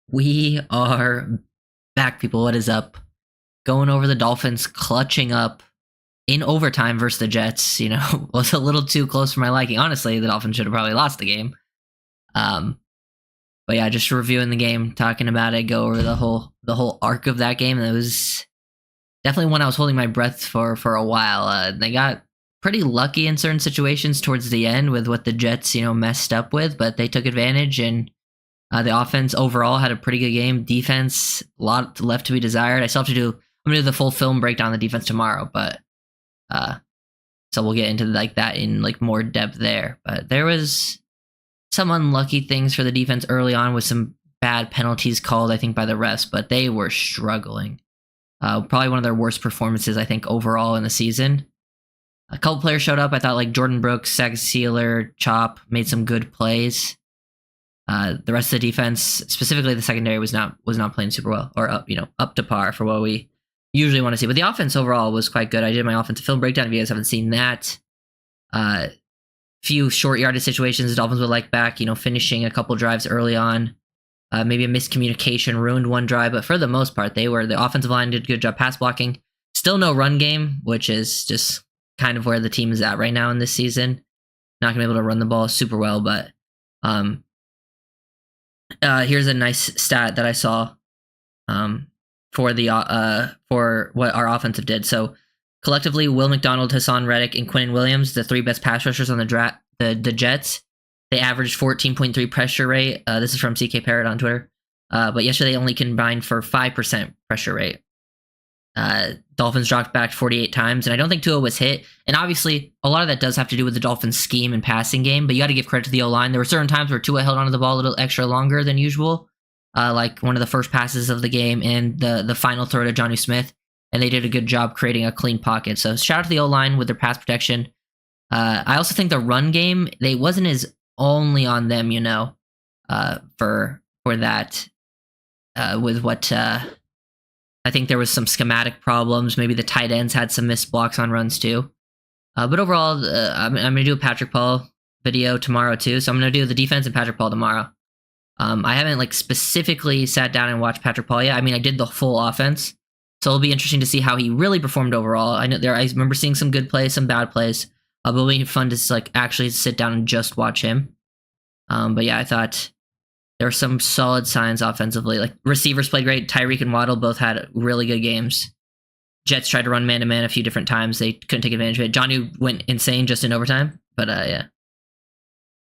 We are back, people. What is up? Going over the Dolphins clutching up in overtime versus the Jets. Was a little too close for my liking. Honestly, the Dolphins should have probably lost the game. But yeah, just reviewing the game, talking about it, go over the whole arc of that game. And it was definitely one I was holding my breath for a while. They got pretty lucky in certain situations towards the end with what the Jets, messed up with, but they took advantage, and the offense overall had a pretty good game. Defense, a lot left to be desired. I'm gonna do the full film breakdown of the defense tomorrow, but so we'll get into that in more depth there. But there was some unlucky things for the defense early on with some bad penalties called, I think, by the refs, but they were struggling. Probably one of their worst performances, I think, overall in the season. A couple players showed up. I thought like Jordan Brooks, Zach Sealer, Chop made some good plays. The rest of the defense, specifically the secondary, was not playing super well, or up to par for what we usually want to see. But the offense overall was quite good. I did my offensive film breakdown if you guys haven't seen that. Few short yardage situations the Dolphins would like back, finishing a couple drives early on. Maybe a miscommunication ruined one drive, but for the most part, the offensive line did a good job pass blocking. Still no run game, which is just kind of where the team is at right now in this season. Not going to be able to run the ball super well, but here's a nice stat that I saw for what our offensive did. So collectively, Will McDonald, Hassan Reddick, and Quinnen Williams, the three best pass rushers on the Jets, they averaged 14.3 pressure rate. This is from CK Parrott on Twitter. But yesterday they only combined for 5% pressure rate. Dolphins dropped back 48 times, and I don't think Tua was hit. And obviously, a lot of that does have to do with the Dolphins' scheme and passing game, but you got to give credit to the O-line. There were certain times where Tua held onto the ball a little extra longer than usual, like one of the first passes of the game and the final throw to Jonnu Smith, and they did a good job creating a clean pocket. So shout out to the O-line with their pass protection. I also think the run game, they wasn't as only on them, for that, with what... I think there was some schematic problems. Maybe the tight ends had some missed blocks on runs too. But overall, I'm going to do a Patrick Paul video tomorrow too. So I'm going to do the defense and Patrick Paul tomorrow. I haven't specifically sat down and watched Patrick Paul yet. I mean, I did the full offense. So it'll be interesting to see how he really performed overall. I remember seeing some good plays, some bad plays. But it'll be fun to actually sit down and just watch him. But yeah, I thought there were some solid signs offensively. Like receivers played great. Tyreek and Waddle both had really good games. Jets tried to run man-to-man a few different times. They couldn't take advantage of it. Jonnu went insane just in overtime. But yeah.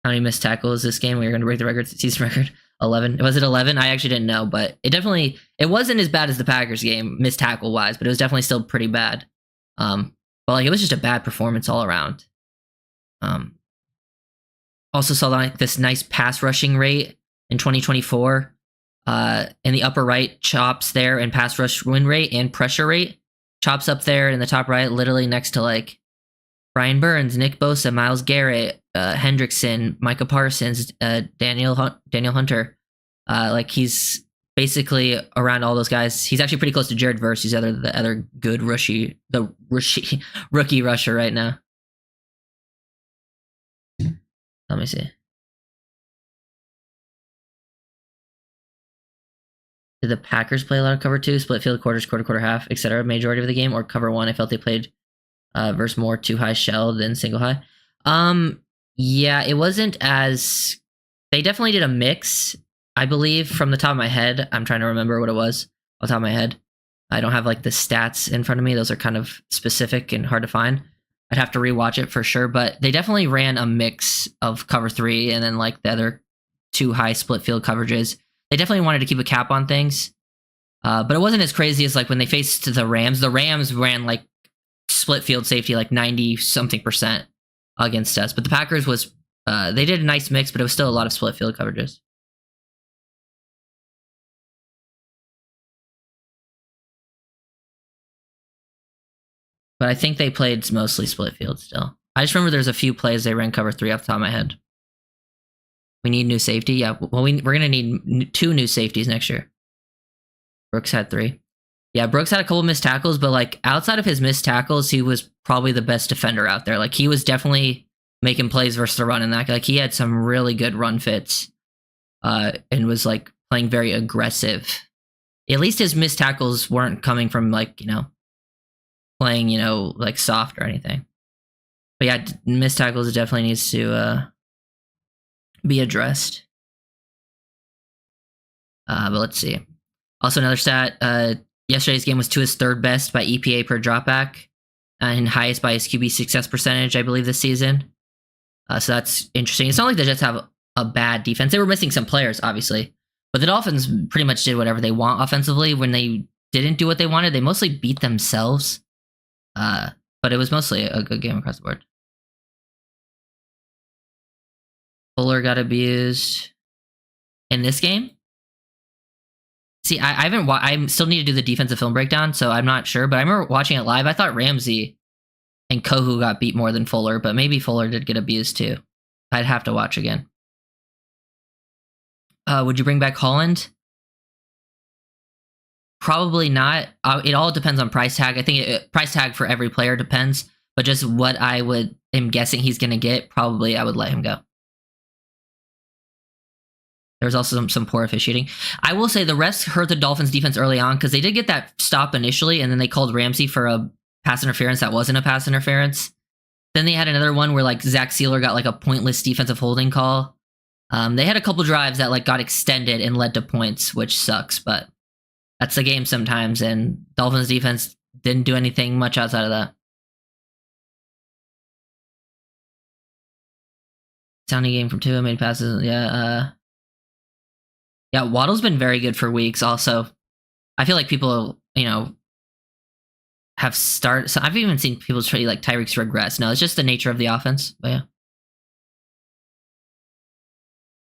How many missed tackles this game? We were going to break the season record. 11. Was it 11? I actually didn't know, but it wasn't as bad as the Packers game, missed tackle-wise, but it was definitely still pretty bad. But it was just a bad performance all around. Also saw this nice pass rushing rate in 2024, in the upper right, Chops there, and pass rush win rate and pressure rate. Chops up there in the top right, literally next to Brian Burns, Nick Bosa, Myles Garrett, Hendrickson, Micah Parsons, Daniel Hunter. He's basically around all those guys. He's actually pretty close to Jared Verse, who's the other good rookie rusher right now. Let me see. Did the Packers play a lot of cover 2, split field, quarters, quarter, half, etc. majority of the game, or cover 1? I felt they played versus more 2 high shell than single high. Yeah, it wasn't as... They definitely did a mix, I believe, from the top of my head. I'm trying to remember what it was off the top of my head. I don't have the stats in front of me. Those are kind of specific and hard to find. I'd have to rewatch it for sure, but they definitely ran a mix of cover 3 and then the other 2 high split field coverages. They definitely wanted to keep a cap on things, but it wasn't as crazy as when they faced the Rams. The Rams ran split field safety 90-something% against us, but the Packers was they did a nice mix, but it was still a lot of split field coverages. But I think they played mostly split field still. I just remember there's a few plays they ran cover 3 off the top of my head. We need new safety. Yeah, well, we're going to need 2 new safeties next year. Brooks had 3. Yeah, Brooks had a couple missed tackles, but outside of his missed tackles, he was probably the best defender out there. He was definitely making plays versus the run in that. He had some really good run fits, and was playing very aggressive. At least his missed tackles weren't coming from like, playing, like soft or anything. But yeah, missed tackles definitely needs to be addressed. But let's see. Also, another stat. Yesterday's game was Tua's third best by EPA per dropback, and highest by his QB success percentage, I believe, this season. So that's interesting. It's not like the Jets have a bad defense. They were missing some players, obviously. But the Dolphins pretty much did whatever they want offensively. When they didn't do what they wanted, they mostly beat themselves. But it was mostly a good game across the board. Fuller got abused in this game. See, I haven't. I still need to do the defensive film breakdown, so I'm not sure. But I remember watching it live. I thought Ramsey and Kohu got beat more than Fuller, but maybe Fuller did get abused too. I'd have to watch again. Would you bring back Holland? Probably not. It all depends on price tag. I think price tag for every player depends, but just what I am guessing he's going to get, probably I would let him go. There's also some poor officiating. I will say the refs hurt the Dolphins defense early on because they did get that stop initially, and then they called Ramsey for a pass interference that wasn't a pass interference. Then they had another one where like Zach Sealer got like a pointless defensive holding call. They had a couple drives that like got extended and led to points, which sucks, but that's the game sometimes, and Dolphins defense didn't do anything much outside of that. Sounding game from Tua, made passes. Yeah, Waddle's been very good for weeks also. I feel like people, have started. So I've even seen people try like Tyreek's regress. No, it's just the nature of the offense. But yeah.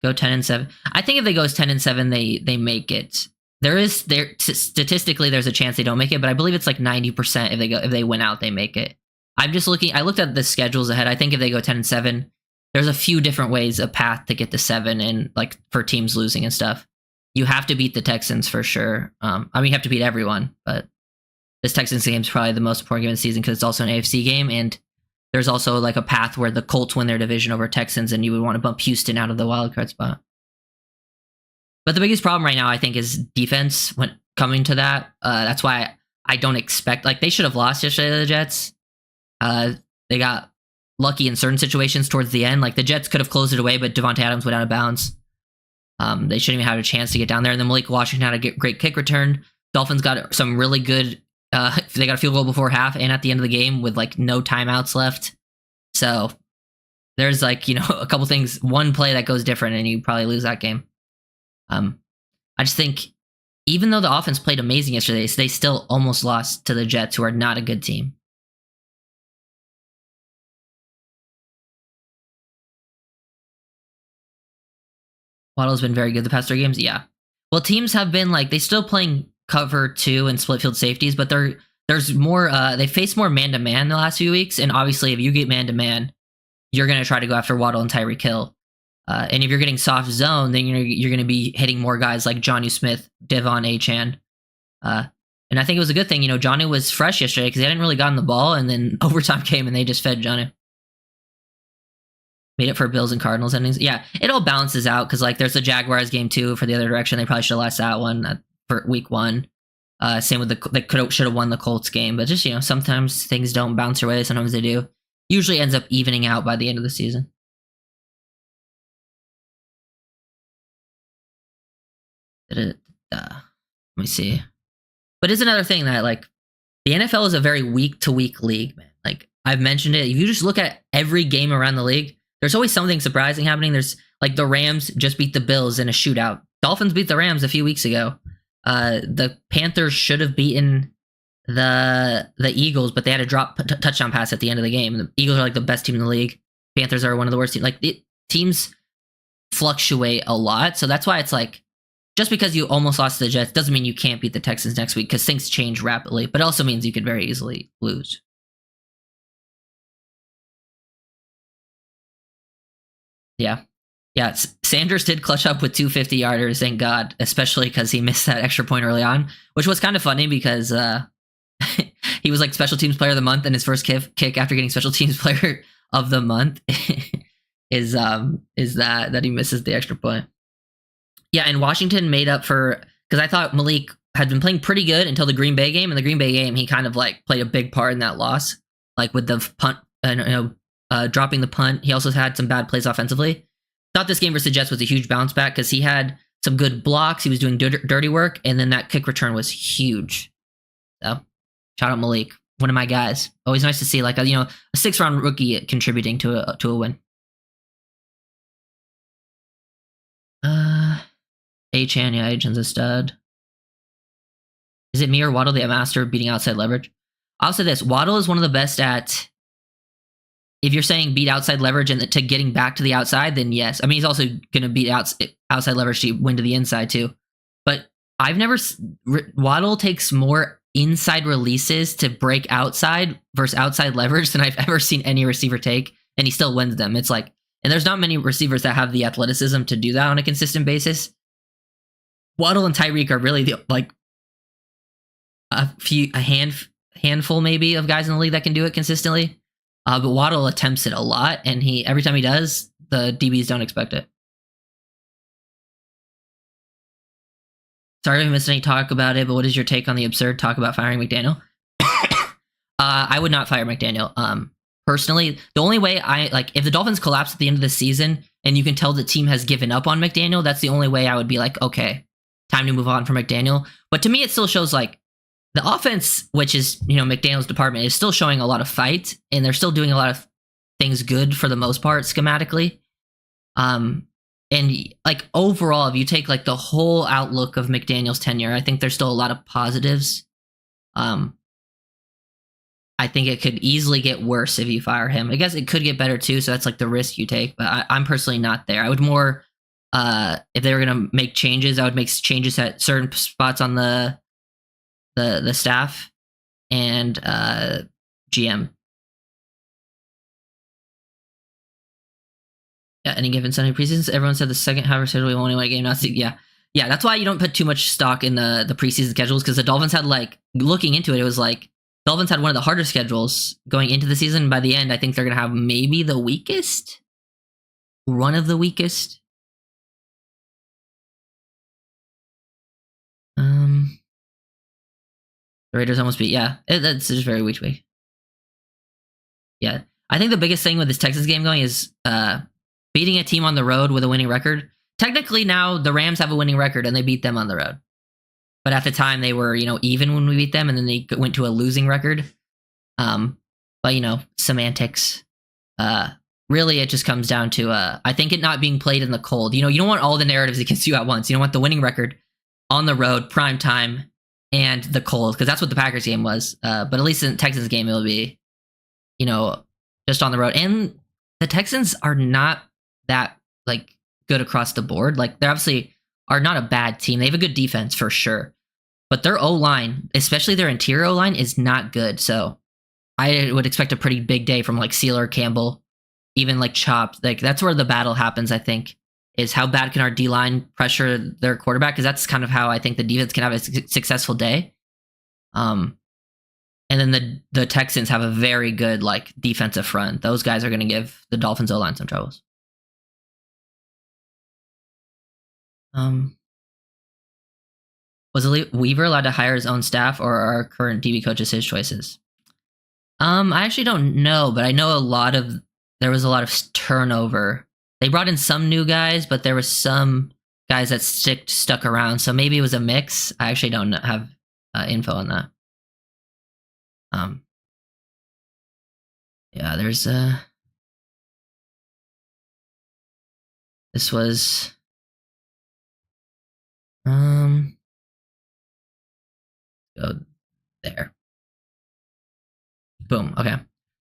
Go 10-7. I think if they go 10-7, they make it. Statistically there's a chance they don't make it, but I believe it's like 90% if they win out, they make it. I'm just looking. I looked at the schedules ahead. I think if they go 10-7, there's a few different ways, a path to get to 7, and like for teams losing and stuff. You have to beat the Texans for sure. You have to beat everyone, but this Texans game is probably the most important game of the season because it's also an AFC game, and there's also like a path where the Colts win their division over Texans, and you would want to bump Houston out of the wildcard spot. But the biggest problem right now, I think, is defense when coming to that. That's why I don't expect, like, they should have lost yesterday to the Jets. They got lucky in certain situations towards the end. Like, the Jets could have closed it away, but Devontae Adams went out of bounds. They shouldn't even have a chance to get down there. And then Malik Washington had a great kick return. Dolphins got some really good. They got a field goal before half and at the end of the game with like no timeouts left. So there's like, a couple things, one play that goes different and you probably lose that game. I just think even though the offense played amazing yesterday, they still almost lost to the Jets, who are not a good team. Waddle's been very good the past 3 games. Yeah. Well, teams have been like, they still playing cover 2 and split field safeties, but there's more, they face more man-to-man the last few weeks. And obviously if you get man-to-man, you're going to try to go after Waddle and Tyreek Hill. And if you're getting soft zone, then you're going to be hitting more guys like Jonnu Smith, Devon Achane. And I think it was a good thing, Jonnu was fresh yesterday because they hadn't really gotten the ball, and then overtime came and they just fed Jonnu. Made it for Bills and Cardinals endings. Yeah, it all balances out because like there's the Jaguars game too for the other direction. They probably should have lost that one for week 1. Same with they should have won the Colts game, but just sometimes things don't bounce your way. Sometimes they do. Usually ends up evening out by the end of the season. Let me see. But it's another thing that like the NFL is a very week to week league, man. Like I've mentioned it. If you just look at every game around the league, there's always something surprising happening. There's like the Rams just beat the Bills in a shootout. Dolphins beat the Rams a few weeks ago. The Panthers should have beaten the Eagles, but they had a drop touchdown pass at the end of the game. The Eagles are like the best team in the league. Panthers are one of the worst teams. Like teams fluctuate a lot, so that's why it's like just because you almost lost to the Jets doesn't mean you can't beat the Texans next week because things change rapidly. But it also means you could very easily lose. Yeah. Sanders did clutch up with 2 50-yarders, thank God, especially because he missed that extra point early on, which was kind of funny because he was like special teams player of the month, and his first kick after getting special teams player of the month is that he misses the extra point. Yeah, and Washington made up for, because I thought Malik had been playing pretty good until the Green Bay game. And the Green Bay game, he kind of like played a big part in that loss, like with the punt, dropping the punt. He also had some bad plays offensively. Thought this game versus the Jets was a huge bounce back because he had some good blocks. He was doing dirty work, and then that kick return was huge. So, shout out Malik, one of my guys. Always nice to see like a 6th-round rookie contributing to a win. Achan, yeah, Achan's a stud. Is it me or Waddle the master of beating outside leverage? I'll say this: Waddle is one of the best at. If you're saying beat outside leverage and to getting back to the outside, then yes. I mean, he's also going to beat outside leverage to win to the inside too. But I've never. Waddle takes more inside releases to break outside versus outside leverage than I've ever seen any receiver take, and he still wins them. It's like, and there's not many receivers that have the athleticism to do that on a consistent basis. Waddle and Tyreek are really a handful maybe of guys in the league that can do it consistently. But Waddle attempts it a lot, and every time he does, the DBs don't expect it. Sorry if I missed any talk about it, but what is your take on the absurd talk about firing McDaniel? I would not fire McDaniel. Personally, the only way if the Dolphins collapse at the end of the season and you can tell the team has given up on McDaniel, that's the only way I would be like, okay, time to move on from McDaniel. But to me, it still shows like the offense, which is, McDaniel's department, is still showing a lot of fight, and they're still doing a lot of things good for the most part schematically. And like overall, if you take like the whole outlook of McDaniel's tenure, I think there's still a lot of positives. I think it could easily get worse if you fire him. I guess it could get better too, so that's like the risk you take. But I'm personally not there. I would more, if they were going to make changes, I would make changes at certain spots on the staff and GM. Yeah, any given Sunday preseasons, everyone said the second half of schedule we won't win a game. Not see, yeah. That's why you don't put too much stock in the preseason schedules, because the Dolphins had looking into it, it was like Dolphins had one of the harder schedules going into the season. By the end, I think they're gonna have maybe the weakest, one of the weakest. The Raiders almost beat. Yeah, that's just very weak. Yeah, I think the biggest thing with this Texas game going is beating a team on the road with a winning record. Technically, now the Rams have a winning record and they beat them on the road. But at the time, they were even when we beat them, and then they went to a losing record. But semantics. Really, it just comes down to I think it not being played in the cold. You don't want all the narratives against you at once. You don't want the winning record on the road, prime time, and the cold, because that's what the Packers game was. But at least in the Texans game, it'll be, just on the road. And the Texans are not that good across the board. They obviously are not a bad team. They have a good defense for sure, but their O-line, especially their interior O-line, is not good. So I would expect a pretty big day from Sealer, Campbell, even Chop. That's where the battle happens, I think, is how bad can our D-line pressure their quarterback, because that's kind of how I think the defense can have a successful day. And then the Texans have a very good defensive front. Those guys are going to give the Dolphins O-line some troubles. Was Weaver allowed to hire his own staff, or are our current DB coaches his choices? I actually don't know, but I know there was a lot of turnover. They brought in some new guys, but there was some guys that stuck around. So maybe it was a mix. I actually don't have info on that. Yeah, there's this was go there. Boom. Okay.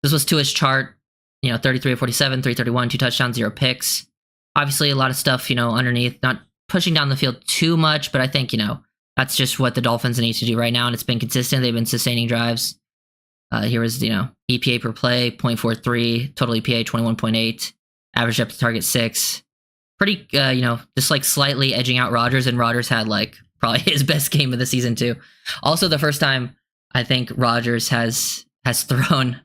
This was Tua's chart. 33 of 47, 331, 2 touchdowns, 0 picks. Obviously, a lot of stuff, underneath, not pushing down the field too much, but I think, that's just what the Dolphins need to do right now, and it's been consistent. They've been sustaining drives. Here was, EPA per play, 0.43, total EPA, 21.8, average depth to target 6. Pretty, just slightly edging out Rodgers, and Rodgers had probably his best game of the season too. Also, the first time I think Rodgers has thrown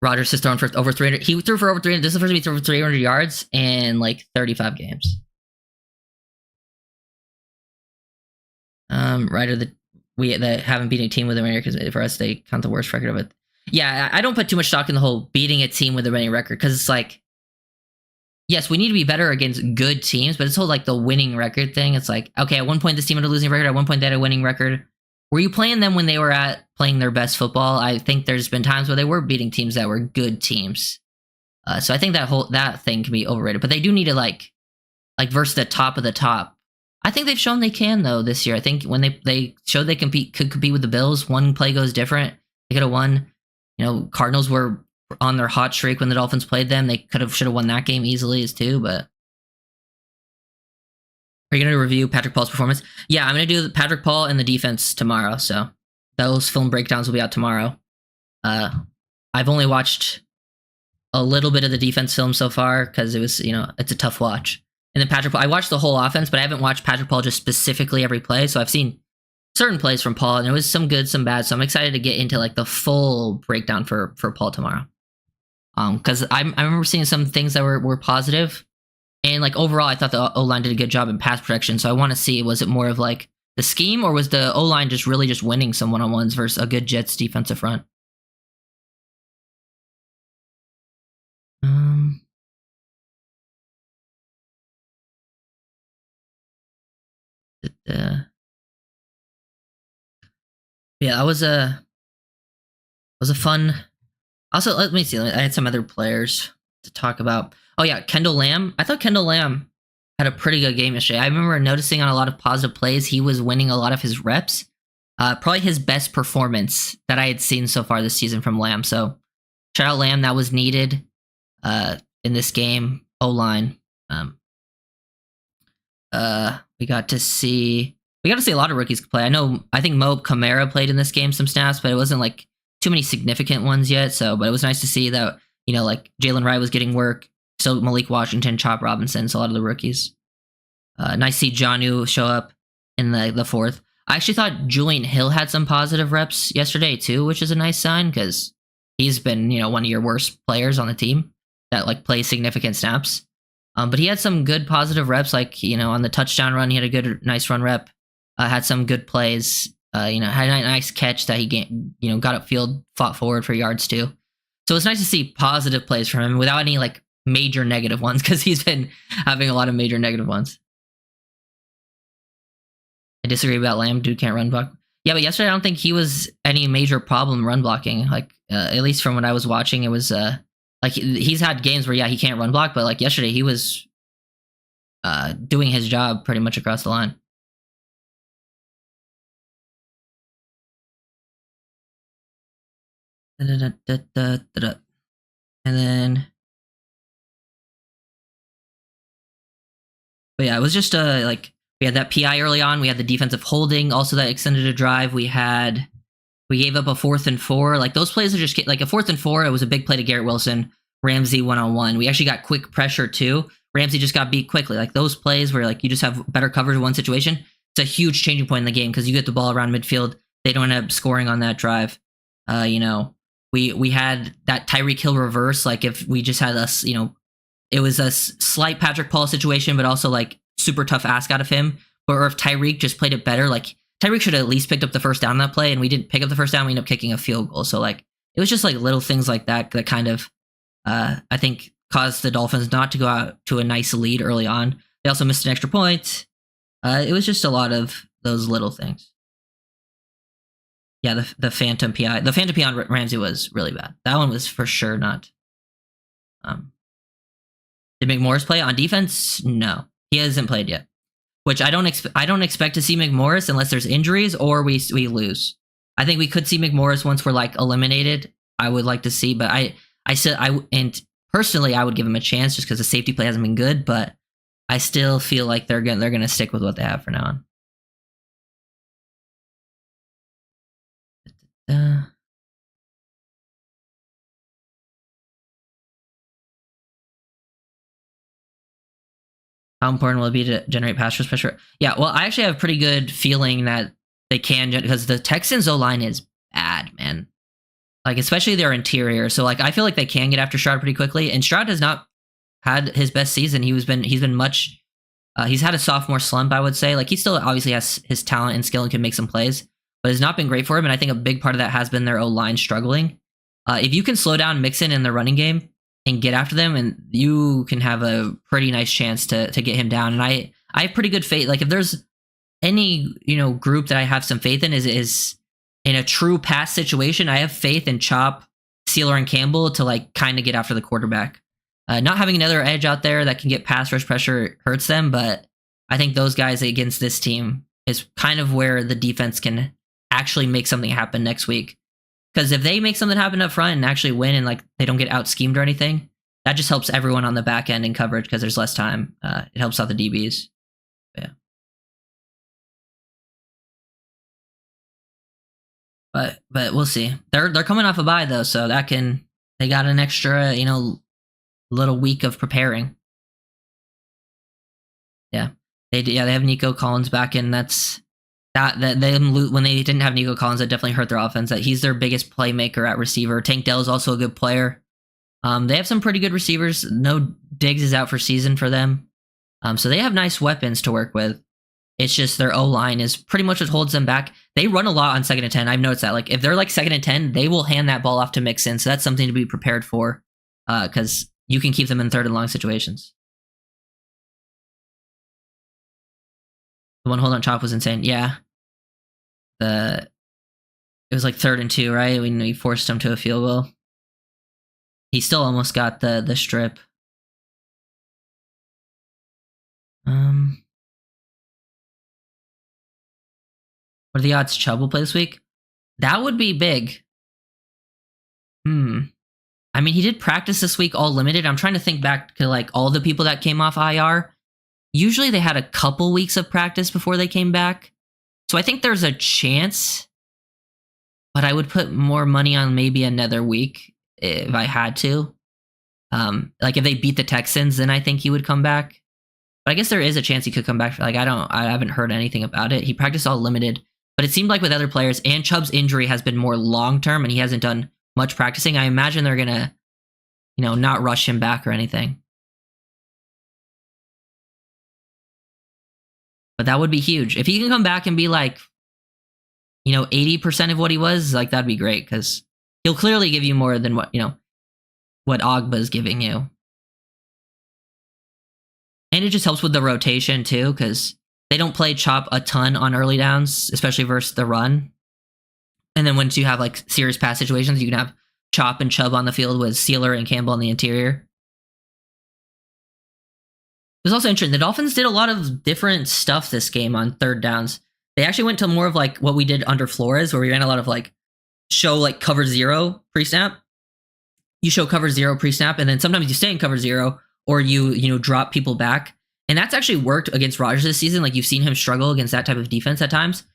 Rodgers has thrown for over 300. He threw for over 300. This is the first time he threw for 300 yards in like 35 games. Ryder, that haven't beaten a team with a winning record, because for us they count the worst record of it. Yeah, I don't put too much stock in the whole beating a team with a winning record, because it's like, yes, we need to be better against good teams, but it's whole like the winning record thing. It's like, okay, at one point this team had a losing record, at one point they had a winning record. Were you playing them when they were playing their best football? I think there's been times where they were beating teams that were good teams. So I think that thing can be overrated. But they do need to like versus the top of the top. I think they've shown they can though this year. I think when they showed they could compete with the Bills, one play goes different. They could have won. You know, Cardinals were on their hot streak when the Dolphins played them. They should have won that game easily as too. But are you going to review Patrick Paul's performance? Yeah, I'm going to do Patrick Paul and the defense tomorrow. So those film breakdowns will be out tomorrow. I've only watched a little bit of the defense film so far because it was, it's a tough watch. And then Patrick Paul, I watched the whole offense, but I haven't watched Patrick Paul just specifically every play. So I've seen certain plays from Paul, and there was some good, some bad. So I'm excited to get into like the full breakdown for Paul tomorrow. Because I remember seeing some things that were positive. And like overall, I thought the O-line did a good job in pass protection. So I want to see, was it more of like the scheme, or was the O-line just really just winning some one-on-ones versus a good Jets defensive front? Yeah, that was a fun. Also, let me see. I had some other players to talk about. Oh yeah, Kendall Lamb. I thought Kendall Lamb had a pretty good game yesterday. I remember noticing on a lot of positive plays, he was winning a lot of his reps. Probably his best performance that I had seen so far this season from Lamb. So shout out Lamb. That was needed in this game. O-line. We got to see a lot of rookies play. I think Mo Kamara played in this game some snaps, but it wasn't like too many significant ones yet. But it was nice to see that, like Jalen Wright was getting work. So Malik Washington, Chop Robinson, so a lot of the rookies. Nice to see Jonnu show up in the fourth. I actually thought Julian Hill had some positive reps yesterday too, which is a nice sign because he's been, one of your worst players on the team that like plays significant snaps. But he had some good positive reps, like, on the touchdown run, he had a nice run rep. Had some good plays. Had a nice catch that he got upfield, fought forward for yards too. So it's nice to see positive plays from him without any like major negative ones, because he's been having a lot of major negative ones. I disagree about Lamb. Dude can't run block. Yeah, but yesterday I don't think he was any major problem run blocking. Like at least from what I was watching, it was like he's had games where he can't run block, but like yesterday he was doing his job pretty much across the line. And then, but yeah, it was just like we had that PI early on. We had the defensive holding also that extended a drive. We gave up a 4th and 4. Like those plays are just like a 4th and 4. It was a big play to Garrett Wilson, Ramsey 1-on-1. We actually got quick pressure too. Ramsey just got beat quickly. Like those plays where like you just have better coverage in one situation. It's a huge changing point in the game because you get the ball around midfield. They don't end up scoring on that drive. We had that Tyreek Hill reverse. Like if we just had us, it was a slight Patrick Paul situation, but also like super tough ask out of him. Or if Tyreek just played it better, like Tyreek should have at least picked up the first down on that play, and we didn't pick up the first down. We ended up kicking a field goal. So like it was just like little things like that kind of I think caused the Dolphins not to go out to a nice lead early on. They also missed an extra point. It was just a lot of those little things. Yeah, the Phantom PI. The Phantom PI on Ramsey was really bad. That one was for sure not. Did McMorris play on defense? No, he hasn't played yet. Which I don't expect to see McMorris unless there's injuries or we lose. I think we could see McMorris once we're like eliminated. I would like to see, but and personally I would give him a chance just because the safety play hasn't been good. But I still feel like they're gonna stick with what they have for now on. How important will it be to generate pass rush pressure? Yeah, well, I actually have a pretty good feeling that they can, because the Texans O-line is bad, man. like especially their interior. So like I feel like they can get after Stroud pretty quickly. And Stroud has not had his best season. He's been much. He's had a sophomore slump, I would say. Like he still obviously has his talent and skill and can make some plays, but it's not been great for him. And I think a big part of that has been their O-line struggling. If you can slow down Mixon in the running game and get after them, and you can have a pretty nice chance to get him down. And I have pretty good faith. Like if there's any group that I have some faith in is in a true pass situation, I have faith in Chop, Sealer, and Campbell to like kind of get after the quarterback. Not having another edge out there that can get pass rush pressure hurts them, but I think those guys against this team is kind of where the defense can actually make something happen next week. Because if they make something happen up front and actually win and like they don't get out schemed or anything, that just helps everyone on the back end in coverage because there's less time. It helps out the DBs. Yeah. But we'll see. They're coming off a bye though, so they got an extra little week of preparing. Yeah, they have Nico Collins back in. That's that when they didn't have Nico Collins, that definitely hurt their offense. That he's their biggest playmaker at receiver. Tank Dell is also a good player. They have some pretty good receivers. No Diggs is out for season for them. So they have nice weapons to work with. It's just their O-line is pretty much what holds them back. They run a lot on 2nd and 10. I've noticed that. Like if they're like 2nd and 10, they will hand that ball off to Mixon. So that's something to be prepared for, because you can keep them in 3rd and long situations. The one hold on Chop was insane. Yeah. It was like 3rd and 2, right? We forced him to a field goal. He still almost got the strip. What are the odds Chubb will play this week? That would be big. I mean, he did practice this week, all limited. I'm trying to think back to like all the people that came off IR. Usually they had a couple weeks of practice before they came back. So I think there's a chance, but I would put more money on maybe another week if I had to. Like if they beat the Texans, then I think he would come back. But I guess there is a chance he could come back. Like I haven't heard anything about it. He practiced all limited, but it seemed like with other players, and Chubb's injury has been more long-term and he hasn't done much practicing. I imagine they're gonna, not rush him back or anything. But that would be huge. If he can come back and be like, 80% of what he was, like that'd be great because he'll clearly give you more than what Ogba's giving you. And it just helps with the rotation too, because they don't play Chop a ton on early downs, especially versus the run. And then once you have like serious pass situations, you can have Chop and Chubb on the field with Sealer and Campbell in the interior. It was also interesting. The Dolphins did a lot of different stuff this game on 3rd downs. They actually went to more of like what we did under Flores, where we ran a lot of like show like cover 0 pre-snap. You show cover 0 pre-snap, and then sometimes you stay in cover 0, or you drop people back. And that's actually worked against Rodgers this season. Like you've seen him struggle against that type of defense at times,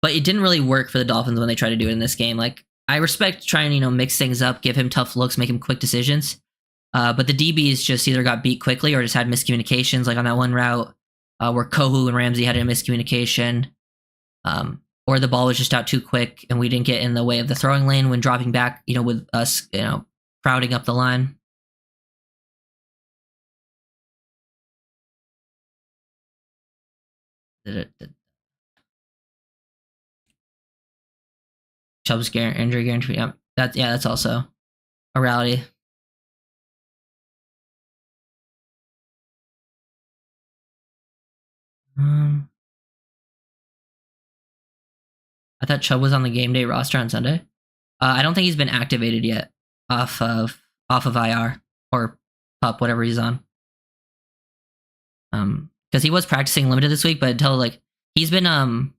but it didn't really work for the Dolphins when they tried to do it in this game. Like I respect trying mix things up, give him tough looks, make him quick decisions. But the DBs just either got beat quickly or just had miscommunications, like on that one route where Kohu and Ramsey had a miscommunication, or the ball was just out too quick and we didn't get in the way of the throwing lane when dropping back, with us, crowding up the line. Chubb's injury guarantee. Yeah, that's also a reality. I thought Chubb was on the game day roster on Sunday. I don't think he's been activated yet off of IR or PUP, whatever he's on. Because he was practicing limited this week, but until like he's been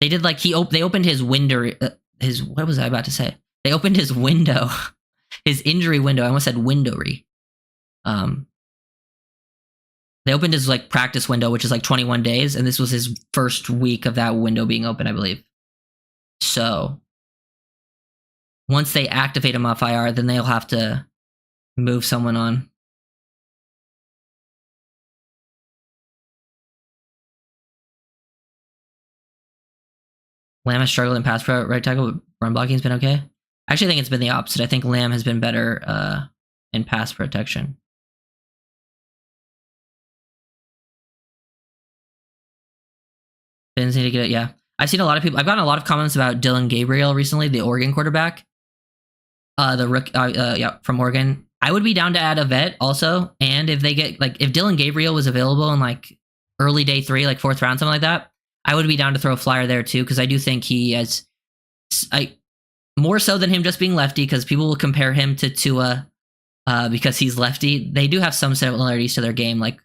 they did like they opened his window. What was I about to say? They opened his window, his injury window. I almost said windowy. They opened his like practice window, which is like 21 days, and this was his first week of that window being open, I believe. So once they activate him off IR, then they'll have to move someone on. Lamb has struggled in pass pro right tackle, but run blocking's been okay. I actually think it's been the opposite. I think Lamb has been better in pass protection. Fins need to get it. Yeah, I've seen a lot of people. I've gotten a lot of comments about Dylan Gabriel recently, the Oregon quarterback. The rook, yeah, from Oregon. I would be down to add a vet also, and if they get like if Dylan Gabriel was available in like early day 3, like 4th round, something like that, I would be down to throw a flyer there too because I do think he has, more so than him just being lefty because people will compare him to Tua because he's lefty. They do have some similarities to their game, like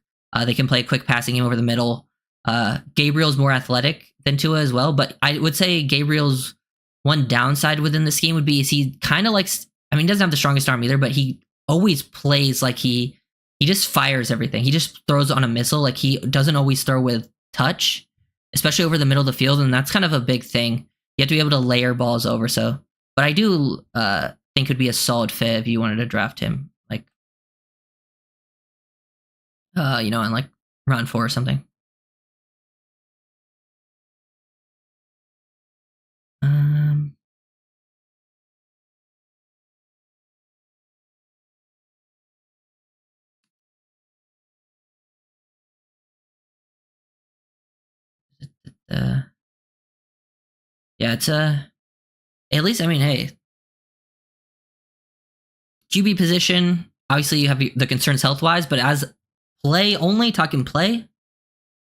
they can play a quick passing game over the middle. Gabriel's more athletic than Tua as well, but I would say Gabriel's one downside within the scheme would be is he kind of likes. I mean, he doesn't have the strongest arm either, but he always plays like he just fires everything. He just throws on a missile. Like he doesn't always throw with touch, especially over the middle of the field, and that's kind of a big thing. You have to be able to layer balls over. So, but I do think it'd be a solid fit if you wanted to draft him, like in like round 4 or something. Yeah, it's at least, I mean, hey, QB position, obviously you have the concerns health-wise, but as talking play,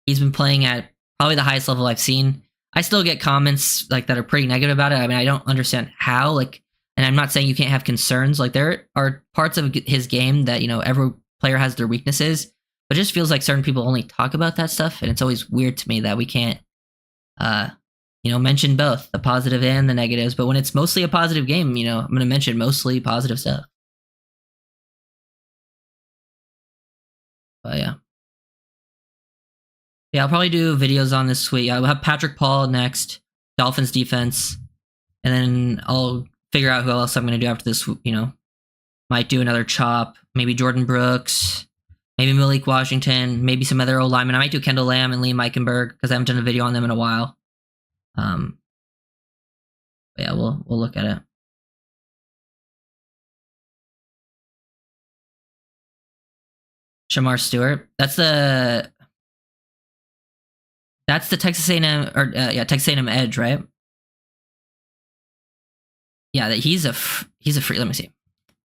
he's been playing at probably the highest level I've seen. I still get comments like that are pretty negative about it. I mean, I don't understand how, like, and I'm not saying you can't have concerns. Like, there are parts of his game that, every player has their weaknesses, but it just feels like certain people only talk about that stuff, and it's always weird to me that we can't, mention both the positive and the negatives. But when it's mostly a positive game, I'm going to mention mostly positive stuff. But yeah. Yeah, I'll probably do videos on this week. I'll have Patrick Paul next, Dolphins defense, and then I'll figure out who else I'm going to do after this. Might do another chop, maybe Jordan Brooks, maybe Malik Washington, maybe some other old linemen. I might do Kendall Lamb and Liam Eichenberg because I haven't done a video on them in a while. Yeah, we'll look at it. Shamar Stewart. That's the Texas A&M or Texas A&M edge, right? Yeah, he's a free. Let me see.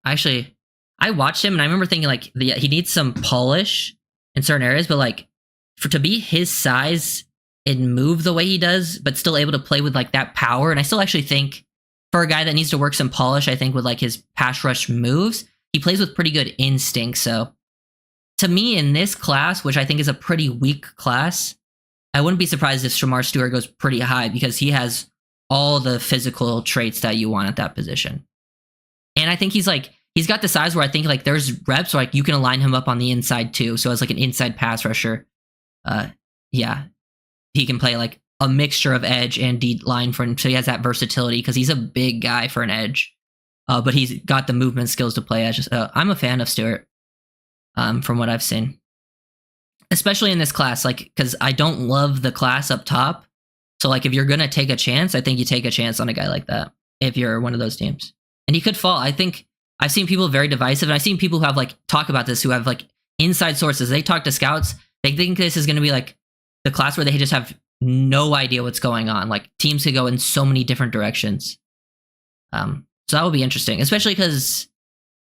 Actually, I watched him and I remember thinking like he needs some polish in certain areas, but like to be his size and move the way he does, but still able to play with like that power. And I still actually think for a guy that needs to work some polish, I think with like his pass rush moves, he plays with pretty good instinct. So to me in this class, which I think is a pretty weak class, I wouldn't be surprised if Shamar Stewart goes pretty high because he has all the physical traits that you want at that position. And I think he's got the size where I think like there's reps where like you can align him up on the inside too. So as like an inside pass rusher, yeah, he can play like a mixture of edge and D line for him. So he has that versatility because he's a big guy for an edge, but he's got the movement skills to play edge. I'm a fan of Stewart from what I've seen, especially in this class, like because I don't love the class up top. So like if you're going to take a chance, I think you take a chance on a guy like that if you're one of those teams. And he could fall. I think I've seen people very divisive, and I've seen people who have like talk about this, who have like inside sources. They talk to scouts. They think this is going to be like the class where they just have no idea what's going on. Like teams could go in so many different directions. So that will be interesting, especially because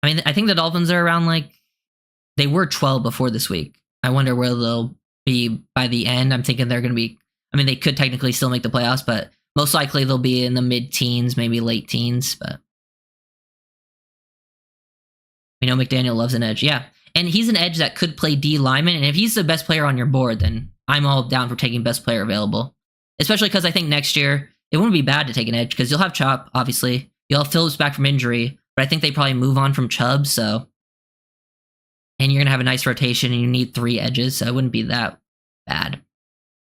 I mean I think the Dolphins are around like they were 12 before this week. I wonder where they'll be by the end. I'm thinking they're going to be. I mean, they could technically still make the playoffs, but most likely they'll be in the mid-teens, maybe late teens. But we know McDaniel loves an edge. Yeah. And he's an edge that could play D lineman. And if he's the best player on your board, then I'm all down for taking best player available. Especially because I think next year, it wouldn't be bad to take an edge because you'll have Chop, obviously. You'll have Phillips back from injury. But I think they probably move on from Chubb. So, and you're going to have a nice rotation and you need 3 edges. So it wouldn't be that bad.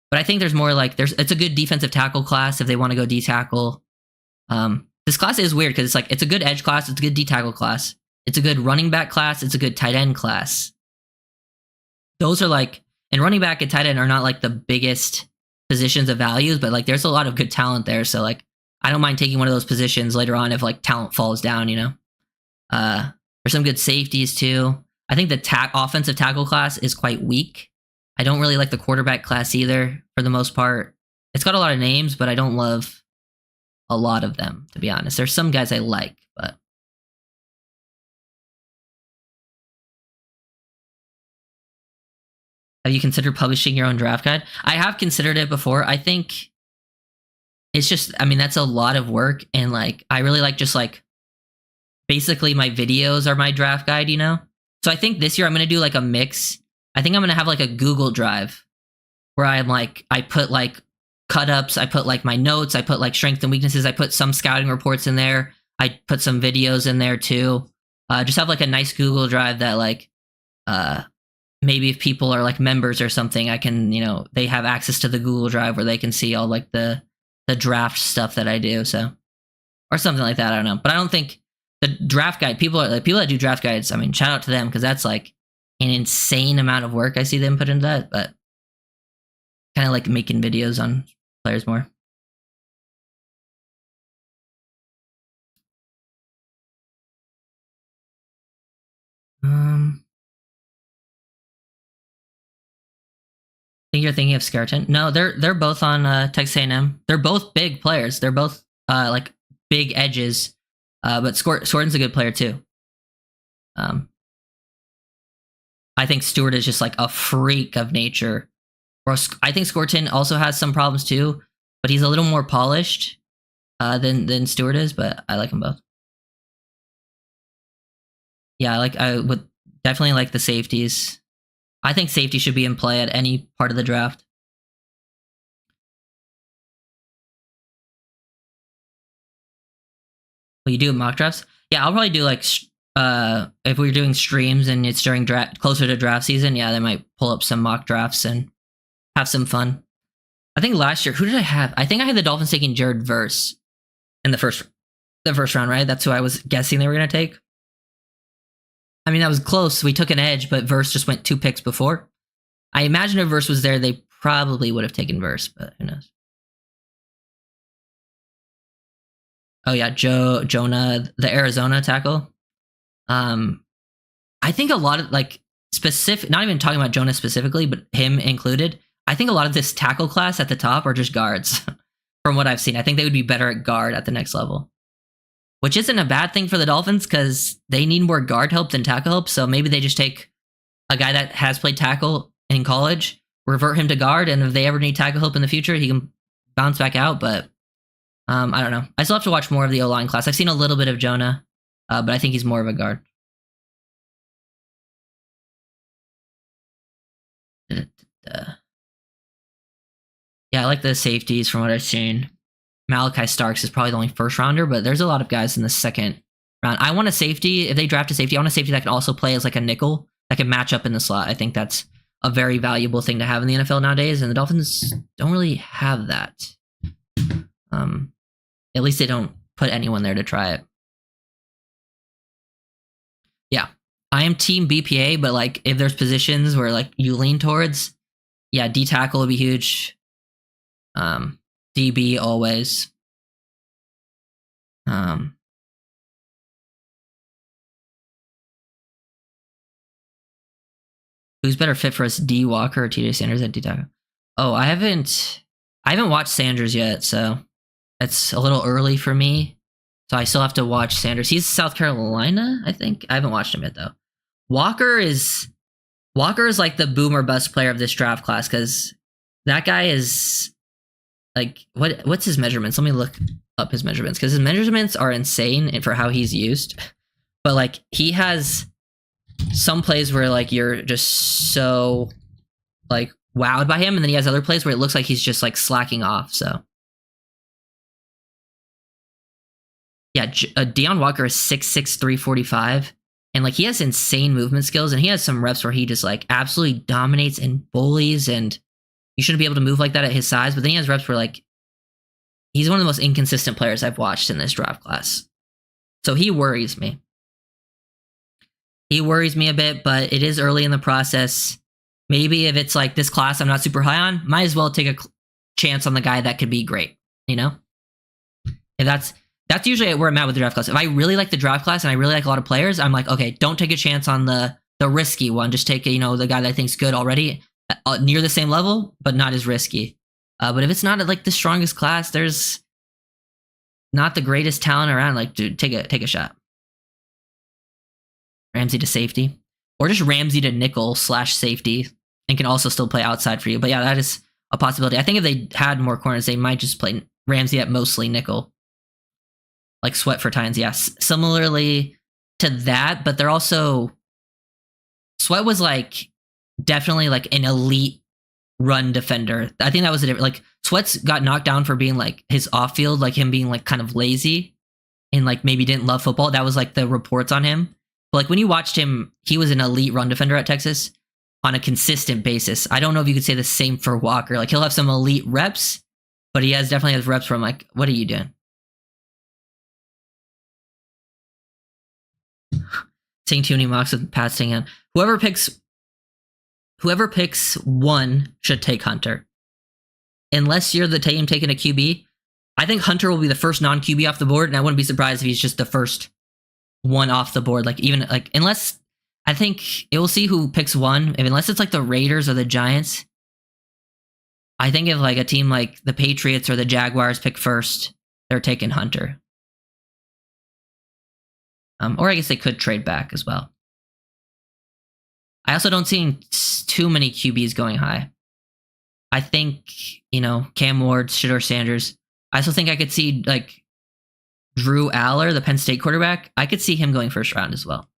But I think there's more like it's a good defensive tackle class if they want to go D tackle. This class is weird because it's a good edge class, it's a good D tackle class, it's a good running back class, it's a good tight end class. Those are like, and running back and tight end are not like the biggest positions of values, but like there's a lot of good talent there. So like I don't mind taking one of those positions later on if like talent falls down, you know. There's some good safeties too. I think the offensive tackle class is quite weak. I don't really like the quarterback class either for the most part. It's got a lot of names, but I don't love a lot of them, to be honest. There's some guys I like, but have you considered publishing your own draft guide? I have considered it before. I think it's just, I mean, that's a lot of work. And like, I really like just like, basically my videos are my draft guide, you know? So I think this year I'm going to do like a mix. I think I'm going to have like a Google Drive where I'm like, I put like cut ups, I put like my notes, I put like strengths and weaknesses, I put some scouting reports in there. I put some videos in there too. Just have like a nice Google Drive that like, maybe if people are like members or something, I can, you know, they have access to the Google Drive where they can see all like the draft stuff that I do. So, or something like that. I don't know, but I don't think the draft guide, people that do draft guides, I mean, shout out to them because that's like an insane amount of work I see them put into that. But kind of like making videos on players more. I think you're thinking of Skeleton. No, they're both on Texas A&M. They're both big players. They're both like big edges. But Skorton's a good player too. I think Stewart is just like a freak of nature. Or I think Skorton also has some problems too, but he's a little more polished than Stewart is. But I like them both. Yeah, I would definitely like the safeties. I think safety should be in play at any part of the draft. Will you do mock drafts? Yeah, I'll probably do like if we're doing streams and it's during closer to draft season. Yeah, they might pull up some mock drafts and have some fun. I think last year, who did I have? I think I had the Dolphins taking Jared Verse in the first round, right? That's who I was guessing they were gonna take. I mean, that was close. We took an edge, but Verse just went 2 picks before. I imagine if Verse was there, they probably would have taken Verse, but who knows? Oh yeah, Jonah, the Arizona tackle. I think a lot of like specific, not even talking about Jonah specifically, but him included. I think a lot of this tackle class at the top are just guards. From what I've seen, I think they would be better at guard at the next level. Which isn't a bad thing for the Dolphins because they need more guard help than tackle help. So maybe they just take a guy that has played tackle in college, revert him to guard, and if they ever need tackle help in the future, he can bounce back out. But I don't know. I still have to watch more of the O-line class. I've seen a little bit of Jonah, but I think he's more of a guard. Yeah, I like the safeties from what I've seen. Malachi Starks is probably the only first rounder, but there's a lot of guys in the second round. I want a safety. If they draft a safety, I want a safety that can also play as like a nickel that can match up in the slot. I think that's a very valuable thing to have in the NFL nowadays, and the Dolphins don't really have that. At least they don't put anyone there to try it. Yeah, I am team BPA, but like if there's positions where like you lean towards, yeah, D tackle would be huge. DB always. Who's better fit for us, D Walker or TJ Sanders at D tackle? Oh, I haven't watched Sanders yet, so it's a little early for me. So I still have to watch Sanders. He's South Carolina, I think. I haven't watched him yet though. Walker is like the boomer bust player of this draft class because that guy is like what's his measurements? Let me look up his measurements because his measurements are insane for how he's used. But like he has some plays where like you're just so like wowed by him, and then he has other plays where it looks like he's just like slacking off. So yeah, Deion Walker is 6'6", 345, and like he has insane movement skills, and he has some reps where he just like absolutely dominates and bullies, and you shouldn't be able to move like that at his size. But then he has reps where like he's one of the most inconsistent players I've watched in this draft class. So he worries me. He worries me a bit, but it is early in the process. Maybe if it's like this class I'm not super high on, might as well take a chance on the guy that could be great, you know? If that's usually where I'm at with the draft class. If I really like the draft class and I really like a lot of players, I'm like, okay, don't take a chance on the risky one. Just take the guy that I think's good already, near the same level, but not as risky. But if it's not like the strongest class, there's not the greatest talent around. Like, dude, take a shot. Ramsey to safety, or just Ramsey to nickel / safety, and can also still play outside for you. But yeah, that is a possibility. I think if they had more corners, they might just play Ramsey at mostly nickel. Like Sweat for Titans, yes. Similarly to that, but they're also... Sweat was like definitely like an elite run defender. I think that was a different... Like Sweat's got knocked down for being like his off field, like him being like kind of lazy and like maybe didn't love football. That was like the reports on him. But like when you watched him, he was an elite run defender at Texas on a consistent basis. I don't know if you could say the same for Walker. Like he'll have some elite reps, but he definitely has reps where I'm like, what are you doing? Seeing too many mocks with passing in. Whoever picks one should take Hunter. Unless you're the team taking a QB, I think Hunter will be the first non-QB off the board, and I wouldn't be surprised if he's just the first one off the board. Like even like unless I think it will see who picks one. Unless it's like the Raiders or the Giants. I think if like a team like the Patriots or the Jaguars pick first, they're taking Hunter. Or I guess they could trade back as well. I also don't see too many QBs going high. I think, Cam Ward, Shedeur Sanders. I also think I could see like Drew Aller, the Penn State quarterback. I could see him going first round as well.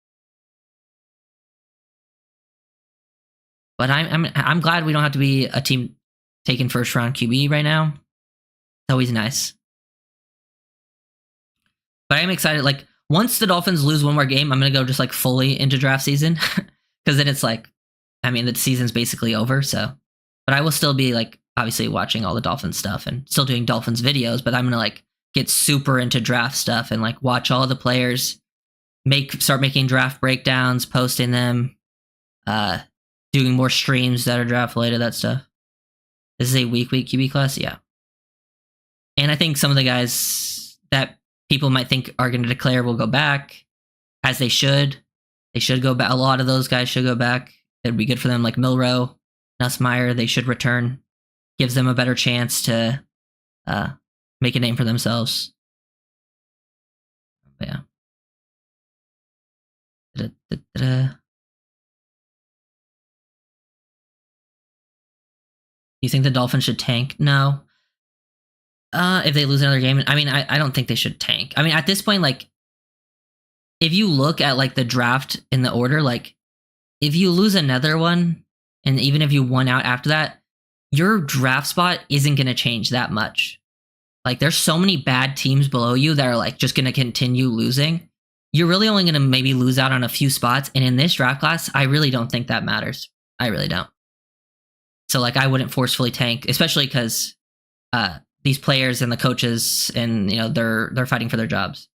But I'm glad we don't have to be a team taking first round QB right now. It's always nice. But I'm excited. Like once the Dolphins lose one more game, I'm gonna go just like fully into draft season because then it's like, the season's basically over. So, but I will still be like obviously watching all the Dolphins stuff and still doing Dolphins videos. But I'm gonna like get super into draft stuff and like watch all the players, start making draft breakdowns, posting them, doing more streams that are draft related, that stuff. This is a week QB class, yeah. And I think some of the guys that people might think are going to declare will go back, as they should. They should go back. A lot of those guys should go back. It'd be good for them, like Milroe, Nussmeier. They should return. Gives them a better chance to make a name for themselves. But yeah. You think the Dolphins should tank? No. If they lose another game, I don't think they should tank. At this point, like, if you look at like the draft in the order, like, if you lose another one, and even if you won out after that, your draft spot isn't going to change that much. Like, there's so many bad teams below you that are like just going to continue losing. You're really only going to maybe lose out on a few spots, and in this draft class, I really don't think that matters. I really don't. So like, I wouldn't forcefully tank, especially because these players and the coaches and they're fighting for their jobs.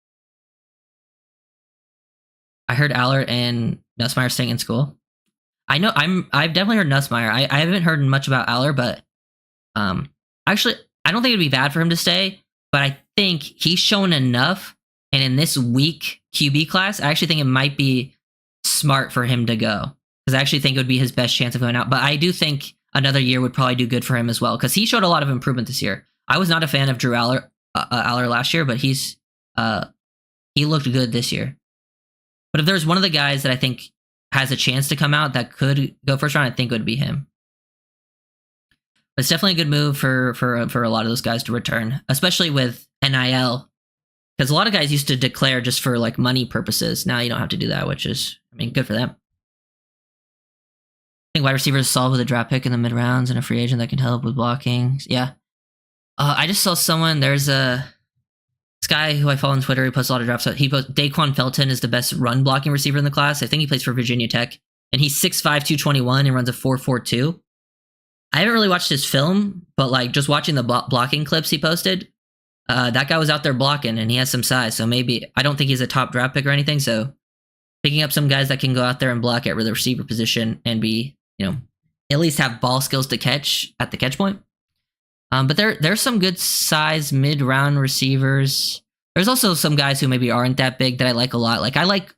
I heard Aller and Nussmeier staying in school. I know I've definitely heard Nussmeier. I haven't heard much about Aller, but actually I don't think it'd be bad for him to stay, but I think he's shown enough, and in this weak QB class, I actually think it might be smart for him to go, because I actually think it would be his best chance of going out. But I do think another year would probably do good for him as well, because he showed a lot of improvement this year. I was not a fan of Drew Aller last year, but he looked good this year. But if there's one of the guys that I think has a chance to come out that could go first round, I think it would be him. But it's definitely a good move for a lot of those guys to return, especially with NIL, because a lot of guys used to declare just for like money purposes. Now you don't have to do that, which is, good for them. I think wide receivers solve with a draft pick in the mid rounds and a free agent that can help with blocking. Yeah. I just saw someone. There's this guy who I follow on Twitter. He posts a lot of drafts. Daquan Felton is the best run blocking receiver in the class. I think he plays for Virginia Tech, and he's 6'5", 221, and runs a 4.42. I haven't really watched his film, but like just watching the blocking clips he posted, that guy was out there blocking, and he has some size. So maybe, I don't think he's a top draft pick or anything. So picking up some guys that can go out there and block at the receiver position and be, at least have ball skills to catch at the catch point. But there's some good size mid round receivers. There's also some guys who maybe aren't that big that I like a lot. Like I like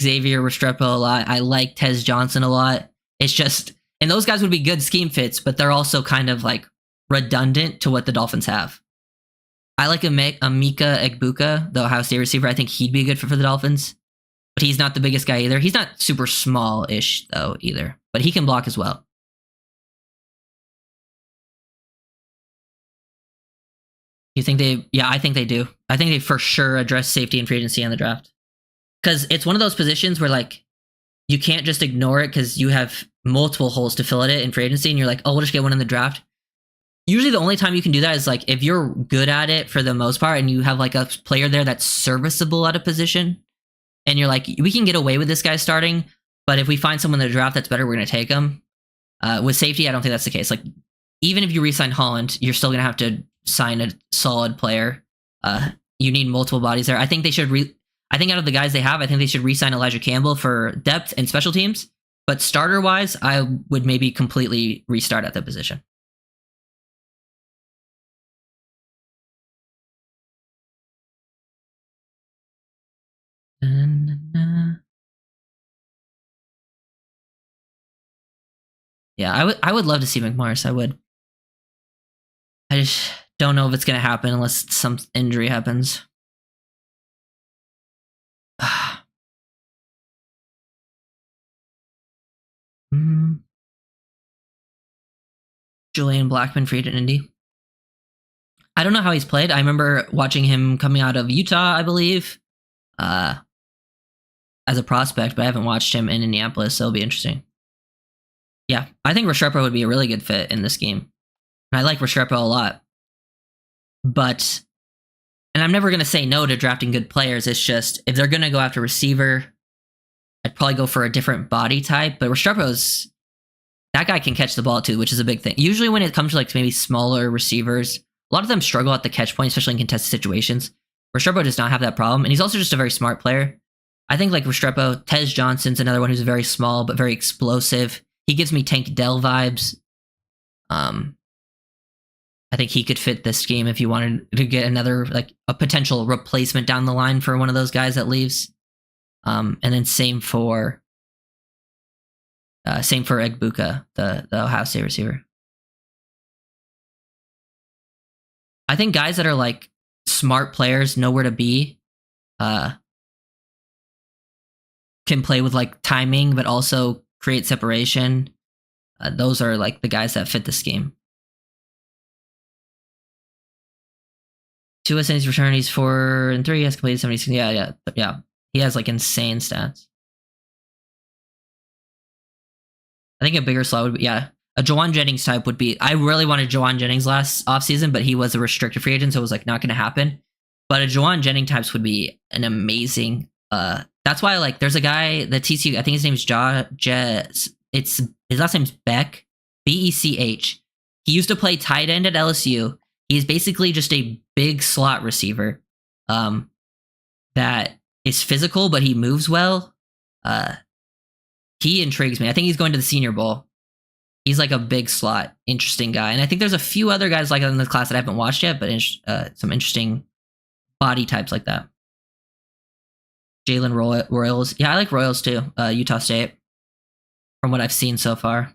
Xavier Restrepo a lot. I like Tez Johnson a lot. It's just, and those guys would be good scheme fits, but they're also kind of like redundant to what the Dolphins have. I like Mika Egbuka, the Ohio State receiver. I think he'd be a good fit for the Dolphins, but he's not the biggest guy either. He's not super small-ish though either, but he can block as well. You think they? Yeah, I think they do. I think they for sure address safety and free agency on the draft, because it's one of those positions where like you can't just ignore it because you have multiple holes to fill it in free agency, and you're like, oh, we'll just get one in the draft. Usually the only time you can do that is like if you're good at it for the most part and you have like a player there that's serviceable at a position, and you're like, we can get away with this guy starting, but if we find someone in the draft that's better, we're going to take him. With safety, I don't think that's the case. Like even if you re-sign Holland, you're still going to have to sign a solid player. You need multiple bodies there. I think they should I think out of the guys they have, I think they should re-sign Elijah Campbell for depth and special teams. But starter-wise, I would maybe completely restart at that position. Yeah, I would love to see McMorris. I would. I just don't know if it's going to happen unless some injury happens. Julian Blackman, free agent Indy. I don't know how he's played. I remember watching him coming out of Utah, I believe, as a prospect, but I haven't watched him in Indianapolis, so it'll be interesting. Yeah, I think Restrepo would be a really good fit in this game. And I like Restrepo a lot. But, and I'm never going to say no to drafting good players. It's just, if they're going to go after receiver, I'd probably go for a different body type. But Restrepo's, that guy can catch the ball too, which is a big thing. Usually when it comes to like maybe smaller receivers, a lot of them struggle at the catch point, especially in contested situations. Restrepo does not have that problem. And he's also just a very smart player. I think like Restrepo, Tez Johnson's another one who's very small, but very explosive. He gives me Tank Dell vibes. I think he could fit this game if you wanted to get another, like a potential replacement down the line for one of those guys that leaves. And then same for Egbuka, the Ohio State receiver. I think guys that are like smart players, know where to be, can play with like timing, but also create separation. Those are like the guys that fit this game. Two SN's return, he's 4 and 3, he has completed 76. Yeah. He has like insane stats. I think a bigger slot would be, a Jawan Jennings type would be, I really wanted Jawan Jennings last offseason, but he was a restricted free agent, so it was like not going to happen. But a Jawan Jennings types would be an amazing, that's why like there's a guy that TCU, I think his name is his last name's Beck, Bech. He used to play tight end at LSU. He's basically just a big slot receiver that is physical, but he moves well. He intrigues me. I think he's going to the Senior Bowl. He's like a big slot, interesting guy. And I think there's a few other guys like that in the class that I haven't watched yet, but some interesting body types like that. Jalen Royals. Yeah, I like Royals too. Utah State, from what I've seen so far.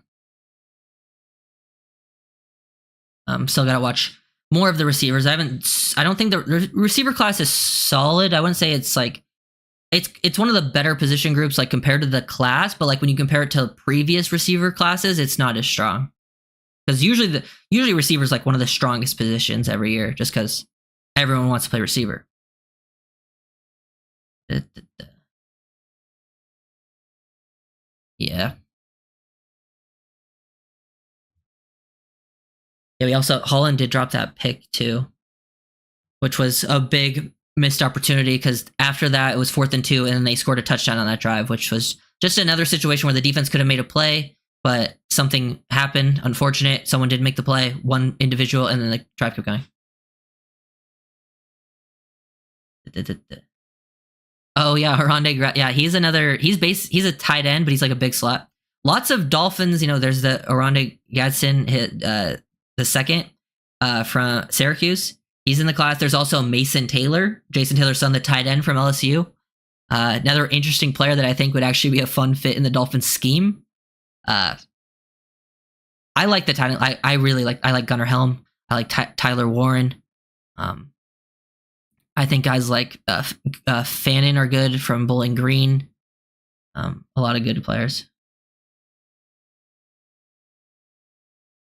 Still got to watch more of the receivers. I don't think the receiver class is solid. I wouldn't say it's like, it's one of the better position groups like compared to the class, but like when you compare it to previous receiver classes, it's not as strong. Because usually receiver is like one of the strongest positions every year, just because everyone wants to play receiver. Yeah. Yeah, we also, Holland did drop that pick too, which was a big missed opportunity because after that it was 4th and 2 and then they scored a touchdown on that drive, which was just another situation where the defense could have made a play, but something happened. Unfortunate. Someone did make the play, one individual, and then the drive kept going. Oh yeah, Haronde. Yeah, he's a tight end, but he's like a big slot. Lots of Dolphins, there's the Haronde Gadsden hit the second. from Syracuse. He's in the class. There's also Mason Taylor, Jason Taylor's son, the tight end from LSU. Another interesting player that I think would actually be a fun fit in the Dolphins scheme. I like the tight end. I like Gunnar Helm. I like Tyler Warren. I think guys like Fannin are good from Bowling Green. A lot of good players.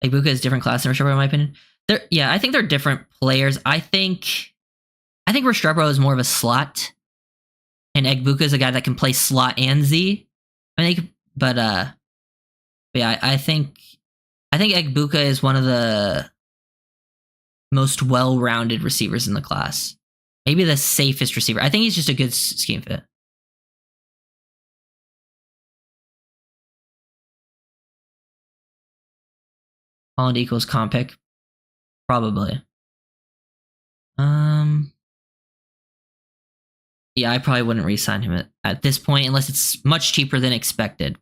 Egbuka is different class than Restrepo in my opinion. I think they're different players. I think Restrepo is more of a slot, and Egbuka is a guy that can play slot and Z. I think, I think Egbuka is one of the most well-rounded receivers in the class. Maybe the safest receiver. I think he's just a good scheme fit. Holland equals comp pick. Probably. Yeah, I probably wouldn't re-sign him at this point unless it's much cheaper than expected.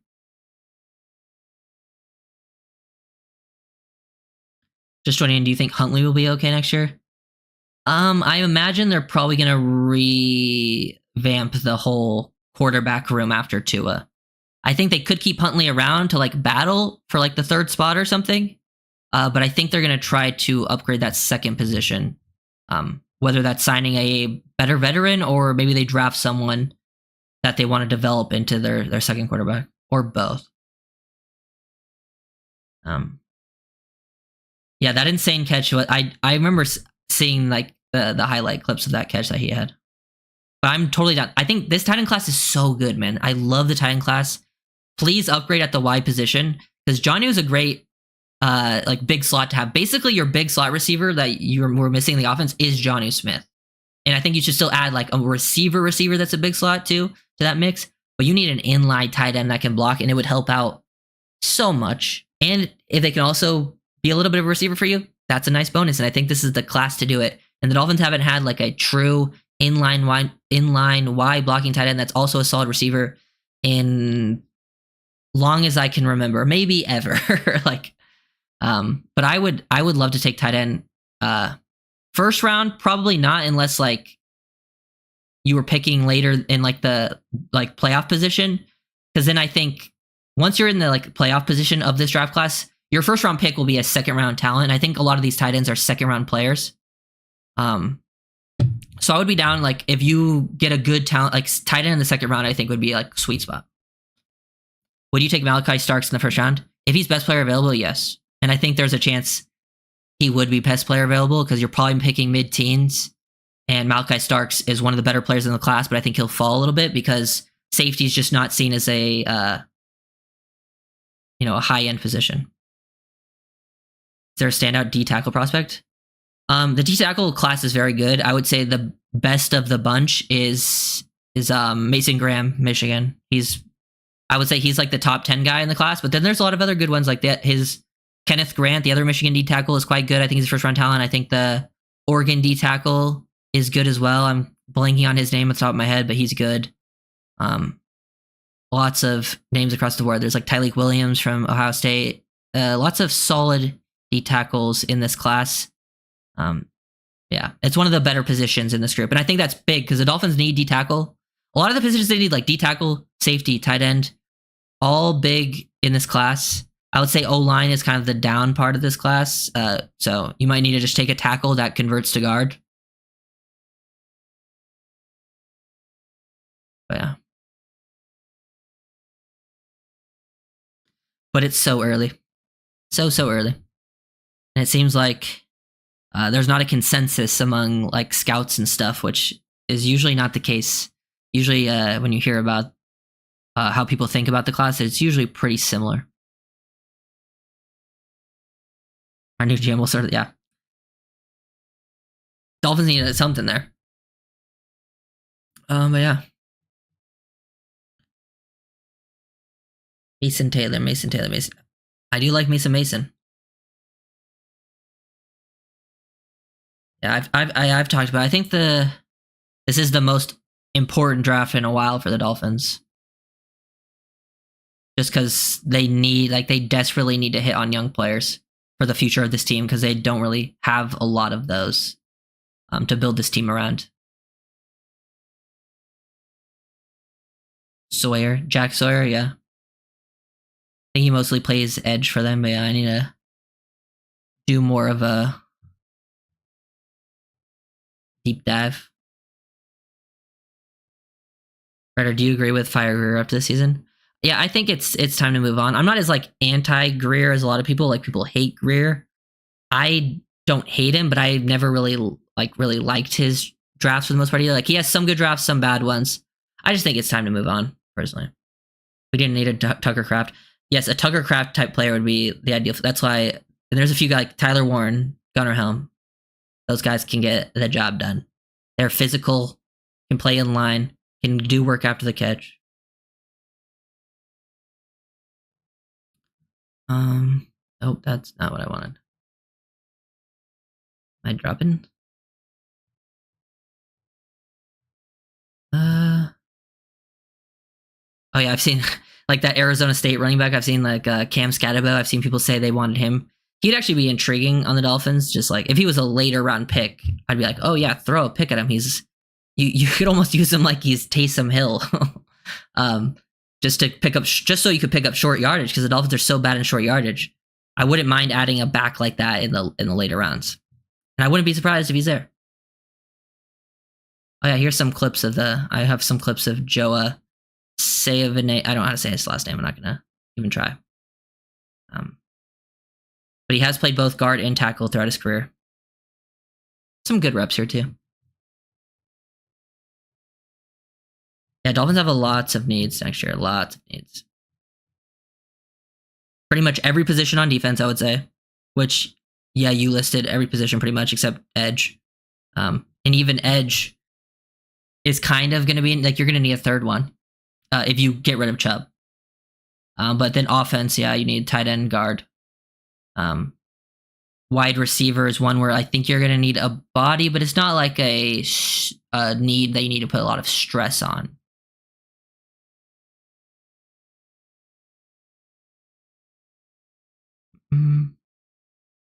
Just joining in, do you think Huntley will be okay next year? I imagine they're probably going to revamp the whole quarterback room after Tua. I think they could keep Huntley around to like battle for like the third spot or something. But I think they're going to try to upgrade that second position. Whether that's signing a better veteran or maybe they draft someone that they want to develop into their second quarterback, or both. Yeah, that insane catch. I remember seeing like the highlight clips of that catch that he had. But I'm totally down. I think this tight end class is so good, man. I love the tight end class. Please upgrade at the wide position because Johnny was a great like big slot to have. Basically, your big slot receiver that were missing in the offense is Jonnu Smith. And I think you should still add like a receiver that's a big slot too to that mix. But you need an inline tight end that can block, and it would help out so much. And if they can also be a little bit of a receiver for you, that's a nice bonus. And I think this is the class to do it. And the Dolphins haven't had like a true inline wide blocking tight end that's also a solid receiver in long as I can remember, maybe ever. Like, but I would love to take tight end. First round, probably not unless like you were picking later in like the like playoff position. Because then I think once you're in the like playoff position of this draft class, your first round pick will be a second round talent. I think a lot of these tight ends are second round players. So I would be down like if you get a good talent like tight end in the second round, I think would be like sweet spot. Would you take Malachi Starks in the first round? If he's best player available, yes. And I think there's a chance he would be best player available because you're probably picking mid-teens. And Malachi Starks is one of the better players in the class, but I think he'll fall a little bit because safety is just not seen as a high-end position. Is there a standout D tackle prospect? The D tackle class is very good. I would say the best of the bunch is Mason Graham, Michigan. I would say he's like the top 10 guy in the class, but then there's a lot of other good ones like that. His Kenneth Grant, the other Michigan D tackle, is quite good. I think he's a first round talent. I think the Oregon D tackle is good as well. I'm blanking on his name at the top of my head, but he's good. Lots of names across the board. There's like Tyleik Williams from Ohio State. Lots of solid D tackles in this class. Yeah, it's one of the better positions in this group. And I think that's big because the Dolphins need D tackle. A lot of the positions they need, like D tackle, safety, tight end, all big in this class. I would say O-line is kind of the down part of this class. So you might need to just take a tackle that converts to guard. But yeah. But it's so early. So early. And it seems like there's not a consensus among like scouts and stuff, which is usually not the case. Usually when you hear about how people think about the class, it's usually pretty similar. Our new GM will start, yeah. Dolphins need something there. But yeah. Mason Taylor. I do like Mason. Yeah, I've talked about it. I think this is the most important draft in a while for the Dolphins. Just because they desperately need to hit on young players. for the future of this team because they don't really have a lot of those to build this team around. Jack Sawyer, yeah. I think he mostly plays edge for them, but yeah, I need to do more of a deep dive. Ryder, do you agree with fire Greer up to this season? Yeah, I think it's time to move on. I'm not as like anti Greer as a lot of people. Like people hate Greer. I don't hate him, but I never really liked his drafts for the most part. Like he has some good drafts, some bad ones. I just think it's time to move on. Personally, we didn't need a Tucker Kraft. Yes, a Tucker Kraft type player would be the ideal. That's why. And there's a few guys like Tyler Warren, Gunnar Helm. Those guys can get the job done. They're physical, can play in line, can do work after the catch. Oh, that's not what I wanted. Am I dropping? Oh yeah, I've seen like that Arizona State running back. I've seen like Cam Scatterbo. I've seen people say they wanted him. He'd actually be intriguing on the Dolphins. Just like if he was a later round pick, I'd be like, oh yeah, throw a pick at him. He's you could almost use him like he's Taysom Hill, just to pick up, just so you could pick up short yardage because the Dolphins are so bad in short yardage. I wouldn't mind adding a back like that in the later rounds, and I wouldn't be surprised if he's there. Oh yeah, here's some clips of I have some clips of Joa Sayavane. I don't know how to say his last name. I'm not gonna even try. But he has played both guard and tackle throughout his career. Some good reps here too. Yeah, Dolphins have lots of needs next year. Lots of needs. Pretty much every position on defense, I would say. Which, yeah, you listed every position pretty much except edge. And even edge is kind of going to be like you're going to need a third one if you get rid of Chubb. But then offense, yeah, you need tight end, guard. Wide receiver is one where I think you're going to need a body, but it's not like a need that you need to put a lot of stress on.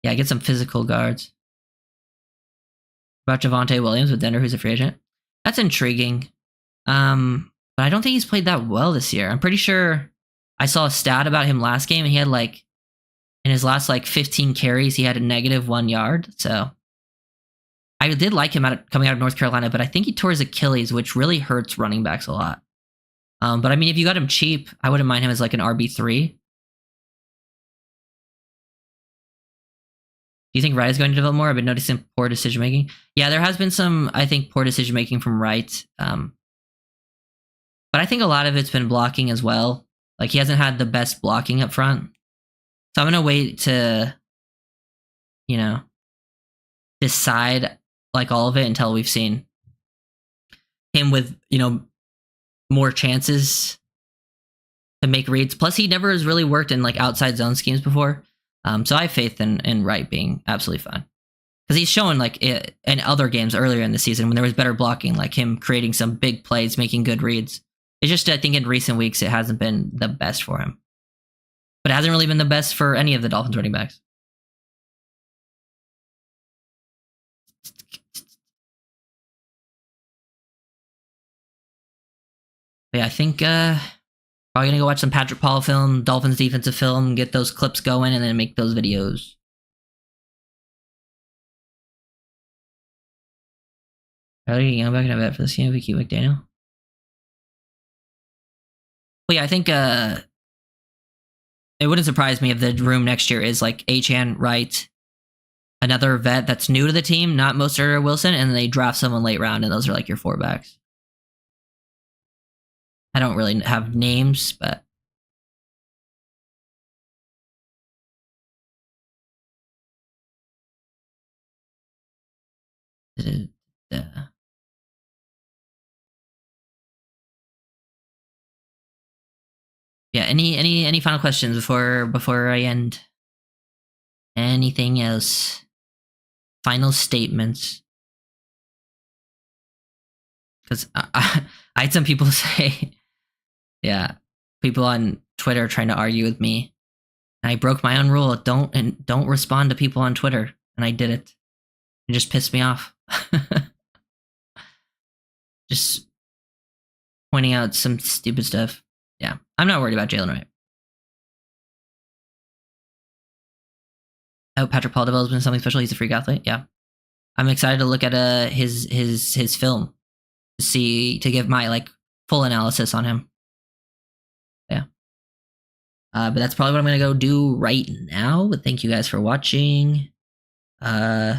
Yeah, get some physical guards. About Javonte Williams with Denver, who's a free agent. That's intriguing. But I don't think he's played that well this year. I'm pretty sure I saw a stat about him last game, and he had like in his last like 15 carries, he had a -1 yard. So I did like him coming out of North Carolina, but I think he tore his Achilles, which really hurts running backs a lot. But I mean, if you got him cheap, I wouldn't mind him as like an RB3. Do you think Wright is going to develop more? I've been noticing poor decision making. Yeah, there has been some, I think, poor decision making from Wright. But I think a lot of it's been blocking as well. Like he hasn't had the best blocking up front. So I'm gonna wait to, decide like all of it until we've seen him with, more chances to make reads. Plus, he never has really worked in like outside zone schemes before. So I have faith in Wright being absolutely fine. Because he's shown like in other games earlier in the season when there was better blocking, like him creating some big plays, making good reads. It's just, I think in recent weeks, it hasn't been the best for him. But it hasn't really been the best for any of the Dolphins running backs. But yeah, I think probably going to go watch some Patrick Paul film, Dolphins defensive film, get those clips going, and then make those videos. Are you going back in a bet for this game if we keep McDaniel? Well, yeah, I think it wouldn't surprise me if the room next year is like Achane, Wright, another vet that's new to the team, not Mostert or Wilson, and they draft someone late round, and those are like your 4 backs. I don't really have names, but yeah. Any final questions before I end? Anything else? Final statements? Because I had some people say, yeah, people on Twitter trying to argue with me I broke my own rule. Don't respond to people on Twitter, and I did it. It just pissed me off. Just pointing out some stupid stuff. Yeah, I'm not worried about Jalen Wright. Oh, Patrick Paul DeVille has been something special. He's a freak athlete. Yeah, I'm excited to look at his film to give my like full analysis on him. Yeah. But that's probably what I'm gonna go do right now. But thank you guys for watching.